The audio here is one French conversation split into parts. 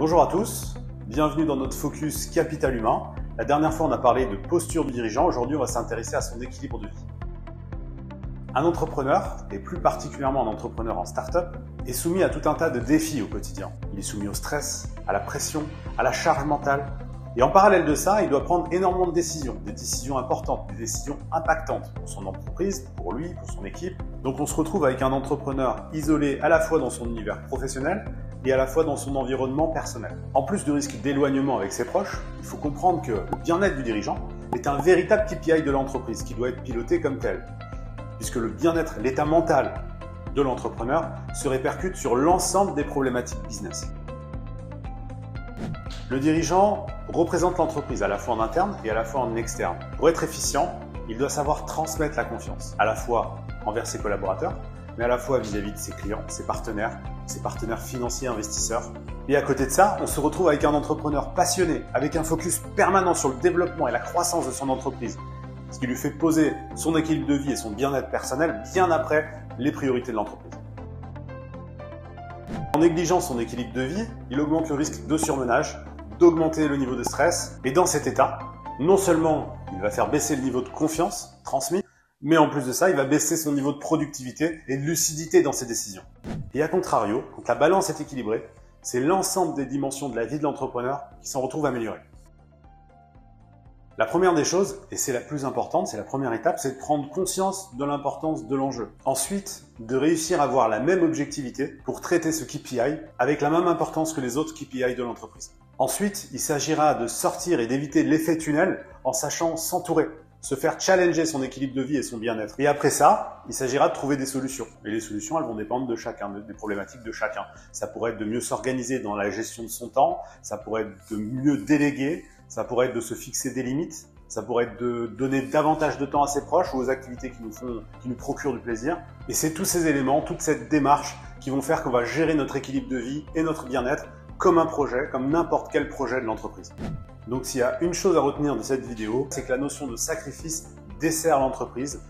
Bonjour à tous, bienvenue dans notre focus capital humain. La dernière fois, on a parlé de posture du dirigeant. Aujourd'hui, on va s'intéresser à son équilibre de vie. Un entrepreneur, et plus particulièrement un entrepreneur en start-up, est soumis à tout un tas de défis au quotidien. Il est soumis au stress, à la pression, à la charge mentale. Et en parallèle de ça, il doit prendre énormément de décisions, des décisions importantes, des décisions impactantes pour son entreprise, pour lui, pour son équipe. Donc on se retrouve avec un entrepreneur isolé à la fois dans son univers professionnel et à la fois dans son environnement personnel. En plus du risque d'éloignement avec ses proches, il faut comprendre que le bien-être du dirigeant est un véritable KPI de l'entreprise qui doit être piloté comme tel, puisque le bien-être, l'état mental de l'entrepreneur se répercute sur l'ensemble des problématiques business. Le dirigeant représente l'entreprise à la fois en interne et à la fois en externe. Pour être efficient, il doit savoir transmettre la confiance, à la fois envers ses collaborateurs, mais à la fois vis-à-vis de ses clients, ses partenaires financiers, investisseurs. Et à côté de ça, on se retrouve avec un entrepreneur passionné, avec un focus permanent sur le développement et la croissance de son entreprise, ce qui lui fait poser son équilibre de vie et son bien-être personnel bien après les priorités de l'entreprise. En négligeant son équilibre de vie, il augmente le risque de surmenage, d'augmenter le niveau de stress. Et dans cet état, non seulement il va faire baisser le niveau de confiance transmis, mais en plus de ça, il va baisser son niveau de productivité et de lucidité dans ses décisions. Et à contrario, quand la balance est équilibrée, c'est l'ensemble des dimensions de la vie de l'entrepreneur qui s'en retrouvent améliorées. La première des choses, et c'est la plus importante, c'est la première étape, c'est de prendre conscience de l'importance de l'enjeu. Ensuite, de réussir à avoir la même objectivité pour traiter ce KPI avec la même importance que les autres KPI de l'entreprise. Ensuite, il s'agira de sortir et d'éviter l'effet tunnel en sachant s'entourer, se faire challenger son équilibre de vie et son bien-être. Et après ça, il s'agira de trouver des solutions. Et les solutions, elles vont dépendre de chacun, des problématiques de chacun. Ça pourrait être de mieux s'organiser dans la gestion de son temps, ça pourrait être de mieux déléguer, ça pourrait être de se fixer des limites, ça pourrait être de donner davantage de temps à ses proches ou aux activités qui nous procurent du plaisir. Et c'est tous ces éléments, toute cette démarche qui vont faire qu'on va gérer notre équilibre de vie et notre bien-être comme un projet, comme n'importe quel projet de l'entreprise. Donc s'il y a une chose à retenir de cette vidéo, c'est que la notion de sacrifice dessert l'entreprise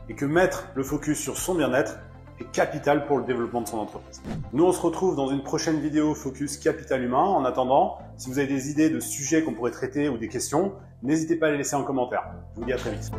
et que mettre le focus sur son bien-être est capital pour le développement de son entreprise. Nous, on se retrouve dans une prochaine vidéo Focus Capital Humain. En attendant, si vous avez des idées de sujets qu'on pourrait traiter ou des questions, n'hésitez pas à les laisser en commentaire. Je vous dis à très vite.